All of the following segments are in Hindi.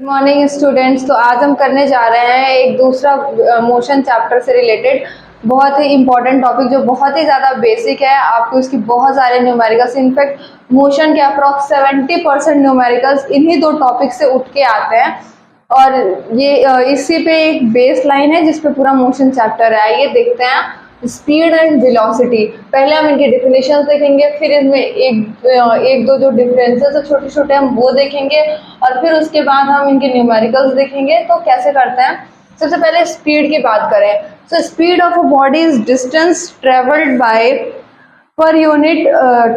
Morning students. तो आज हम करने जा रहे हैं एक दूसरा मोशन चैप्टर से रिलेटेड बहुत ही इंपॉर्टेंट टॉपिक जो बहुत ही ज़्यादा बेसिक है। आपको इसकी बहुत सारे न्यूमेरिकल्स, इनफैक्ट मोशन के अप्रॉक्स 70% न्यूमेरिकल्स इन्हीं दो टॉपिक से उठ के आते हैं और ये इसी पे एक बेस लाइन है जिस पे पूरा मोशन चैप्टर है। आइए देखते हैं स्पीड एंड वेलोसिटी। पहले हम इनकी डेफिनेशन देखेंगे, फिर इनमें एक दो जो डिफरेंसेस है छोटे छोटे हम वो देखेंगे और फिर उसके बाद हम इनके न्यूमेरिकल्स देखेंगे। तो कैसे करते हैं, सबसे पहले स्पीड की बात करें। So speed of a body is distance travelled by per unit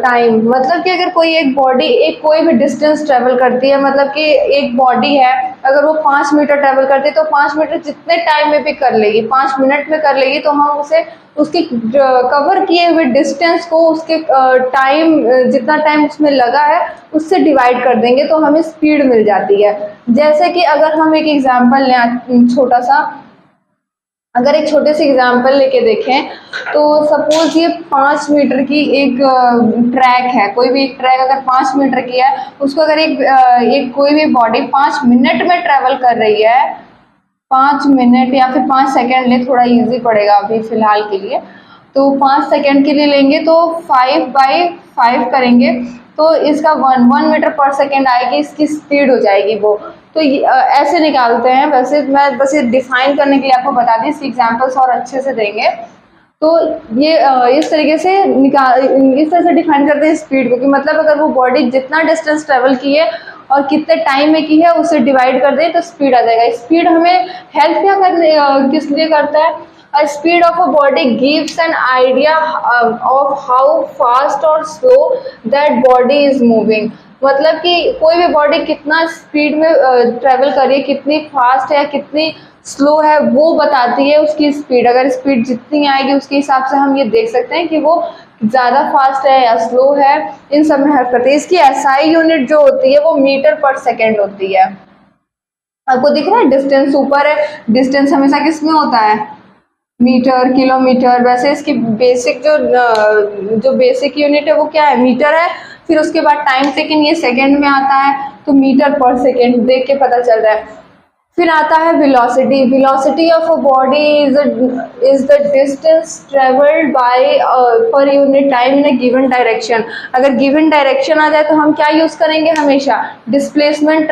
time. मतलब कि अगर कोई एक बॉडी एक कोई भी डिस्टेंस ट्रेवल करती है, मतलब कि एक बॉडी है, अगर वो 5 मीटर ट्रेवल करती है तो 5 मीटर जितने टाइम में भी कर लेगी, 5 मिनट में कर लेगी, तो हम उसे उसके कवर किए हुए डिस्टेंस को उसके टाइम जितना टाइम उसमें लगा है उससे डिवाइड कर देंगे तो हमें स्पीड मिल जाती है। जैसे कि अगर हम एक एग्जांपल लें छोटा सा, अगर एक छोटे से एग्जांपल लेके देखें तो सपोज ये 5 मीटर की एक ट्रैक है। कोई भी एक ट्रैक अगर 5 मीटर की है, उसको अगर एक कोई भी बॉडी 5 मिनट में ट्रेवल कर रही है, 5 मिनट या फिर 5 सेकेंड ले, थोड़ा इजी पड़ेगा अभी फिलहाल के लिए, तो 5 सेकेंड के लिए लेंगे तो 5/5 करेंगे तो इसका 1 मीटर पर सेकेंड आएगी, इसकी स्पीड हो जाएगी वो। तो ऐसे निकालते हैं। वैसे मैं बस ये डिफाइन करने के लिए आपको बता दी, इसकी एग्जांपल्स और अच्छे से देंगे। तो ये इस तरीके से इस तरह से डिफाइन करते हैं स्पीड को, कि मतलब अगर वो बॉडी जितना डिस्टेंस ट्रेवल की है और कितने टाइम में की है उसे डिवाइड कर दें तो स्पीड आ जाएगा। स्पीड हमें हेल्प क्या करने किस लिए करता है? A speed of a body gives an idea of how fast or slow that body is moving। मतलब कि कोई भी बॉडी कितना स्पीड में ट्रेवल कर रही है, कितनी फास्ट है या कितनी स्लो है, वो बताती है उसकी स्पीड। अगर स्पीड जितनी आएगी उसके हिसाब से हम ये देख सकते हैं कि वो ज़्यादा फास्ट है या स्लो है, इन सब में हेल्प करती है। इसकी एसआई यूनिट जो होती है वो मीटर पर सेकेंड होती है। आपको दिख रहा है डिस्टेंस ऊपर है, डिस्टेंस हमेशा किस में होता है? Metre, kilometre. वैसे इसकी बेसिक जो बेसिक यूनिट है वो क्या है? मीटर है। फिर उसके बाद टाइम सेकेंड, ये सेकेंड में आता है तो मीटर पर सेकेंड देख के पता चल रहा है। फिर आता है velocity. Velocity of a body is the distance travelled by per unit time in a given direction. अगर गिवन डायरेक्शन आ जाए तो हम क्या यूज करेंगे? हमेशा डिस्प्लेसमेंट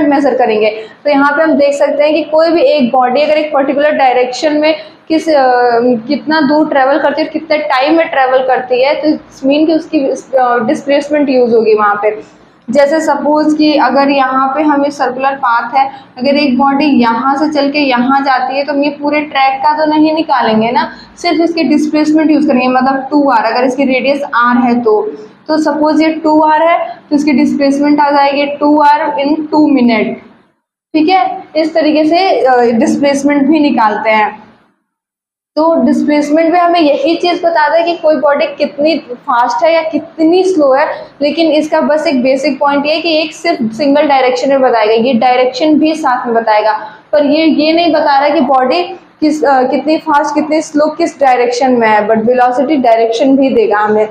मेजर करेंगे। तो यहाँ पे हम देख सकते हैं कि कोई भी एक बॉडी अगर एक पर्टिकुलर डायरेक्शन में कितना दूर ट्रेवल करती है और कितने टाइम में ट्रेवल करती है, तो इट्स मीन कि उसकी डिस्प्लेसमेंट यूज होगी वहाँ पे। जैसे सपोज कि अगर यहाँ पे हमें सर्कुलर पाथ है, अगर एक बॉडी यहाँ से चल के यहाँ जाती है तो हम ये पूरे ट्रैक का तो नहीं निकालेंगे ना, सिर्फ इसके डिस्प्लेसमेंट यूज करेंगे। मतलब 2r, अगर इसकी रेडियस r है तो सपोज ये 2r है तो इसकी डिस्प्लेसमेंट आ जाएगी 2r इन 2 मिनट। ठीक है, इस तरीके से डिस्प्लेसमेंट भी निकालते हैं। तो डिस्प्लेसमेंट में हमें यही चीज़ बताता है कि कोई बॉडी कितनी फास्ट है या कितनी स्लो है, लेकिन इसका बस एक बेसिक पॉइंट ये है कि एक सिर्फ सिंगल डायरेक्शन में बताएगा, ये डायरेक्शन भी साथ में बताएगा, पर ये नहीं बता रहा कि बॉडी कितनी फास्ट कितनी स्लो किस डायरेक्शन में है। बट वेलोसिटी डायरेक्शन भी देगा हमें।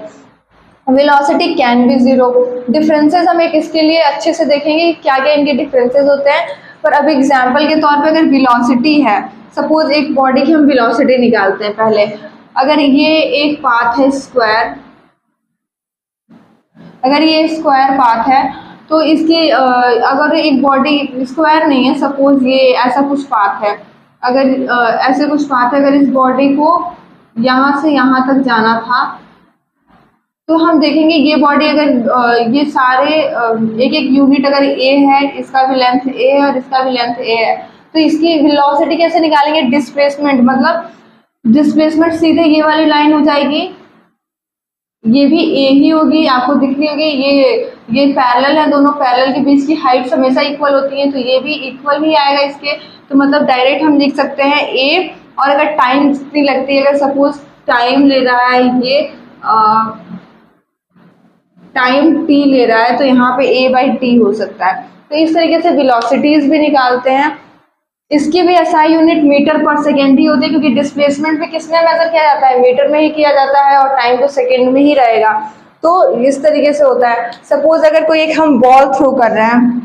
Velocity can be zero. Differences हम एक इसके लिए अच्छे से देखेंगे क्या क्या इनके डिफरेंसेस होते हैं। पर अब एग्जाम्पल के तौर पे अगर वेलोसिटी है, सपोज एक बॉडी की हम वेलोसिटी निकालते हैं पहले। अगर ये एक पाथ है स्क्वायर, अगर ये स्क्वायर पाथ है तो इसकी अगर एक बॉडी स्क्वायर नहीं है, सपोज ये ऐसा कुछ पाथ है, अगर ऐसे कुछ पाथ है, अगर इस बॉडी को यहाँ से यहाँ तक जाना था तो हम देखेंगे ये बॉडी अगर ये सारे एक एक यूनिट अगर ए है, इसका भी लेंथ ए है और इसका भी लेंथ ए है, तो इसकी वेलोसिटी कैसे निकालेंगे? डिस्प्लेसमेंट, मतलब डिस्प्लेसमेंट सीधे ये वाली लाइन हो जाएगी, ये भी ए ही होगी, आपको दिख रही होगी। ये पैरेलल है, दोनों पैरेलल के बीच की हाइट्स हमेशा इक्वल होती हैं तो ये भी इक्वल ही आएगा इसके। तो मतलब डायरेक्ट हम लिख सकते हैं ए, और अगर टाइम जितनी लगती है, अगर सपोज टाइम ले रहा है ये टाइम t ले रहा है तो यहाँ पे a/t हो सकता है। तो इस तरीके से वेलोसिटीज भी निकालते हैं। इसकी भी एसआई यूनिट मीटर पर सेकेंड ही होती है, क्योंकि डिस्प्लेसमेंट भी किसमें मेजर किया जाता है? मीटर में ही किया जाता है, और टाइम तो सेकेंड में ही रहेगा। तो इस तरीके से होता है। सपोज अगर कोई एक हम बॉल थ्रो कर रहे हैं,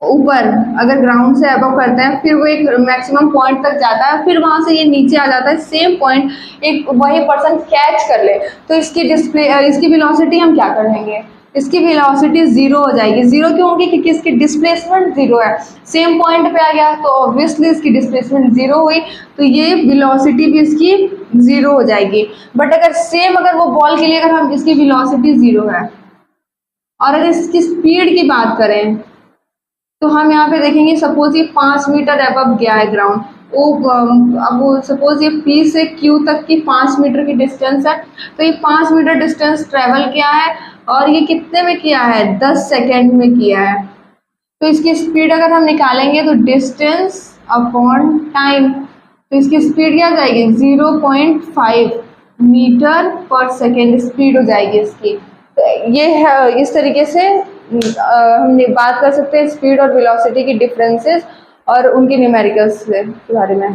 ऊपर अगर ग्राउंड से अबव करते हैं, फिर वो एक मैक्सिमम पॉइंट तक जाता है, फिर वहां से ये नीचे आ जाता है, सेम पॉइंट एक वही पर्सन कैच कर ले, तो इसकी डिस्प्ले इसकी वेलोसिटी हम क्या करेंगे, इसकी वेलोसिटी जीरो हो जाएगी। जीरो क्यों होगी, क्योंकि इसकी डिस्प्लेसमेंट जीरो है, सेम पॉइंट पे आ गया तो ऑब्वियसली इसकी डिस्प्लेसमेंट जीरो हुई, तो ये वेलोसिटी भी इसकी जीरो हो जाएगी। बट अगर सेम अगर वो बॉल के लिए अगर हम इसकी वेलोसिटी जीरो है और अगर इसकी स्पीड की बात करें, तो हम यहाँ पे देखेंगे सपोज ये 5 मीटर अबव गया है ग्राउंड, अब वो सपोज ये P से Q तक की 5 मीटर की डिस्टेंस है, तो ये 5 मीटर डिस्टेंस ट्रेवल किया है और ये कितने में किया है, 10 सेकेंड में किया है। तो इसकी स्पीड अगर हम निकालेंगे तो डिस्टेंस अपॉन टाइम, तो इसकी स्पीड क्या जाएगी, 0.5 मीटर पर सेकेंड स्पीड हो जाएगी इसकी। तो ये है, इस तरीके से हम बात कर सकते हैं स्पीड और वेलोसिटी की डिफरेंसेस और उनके न्यूमेरिकल्स के बारे में।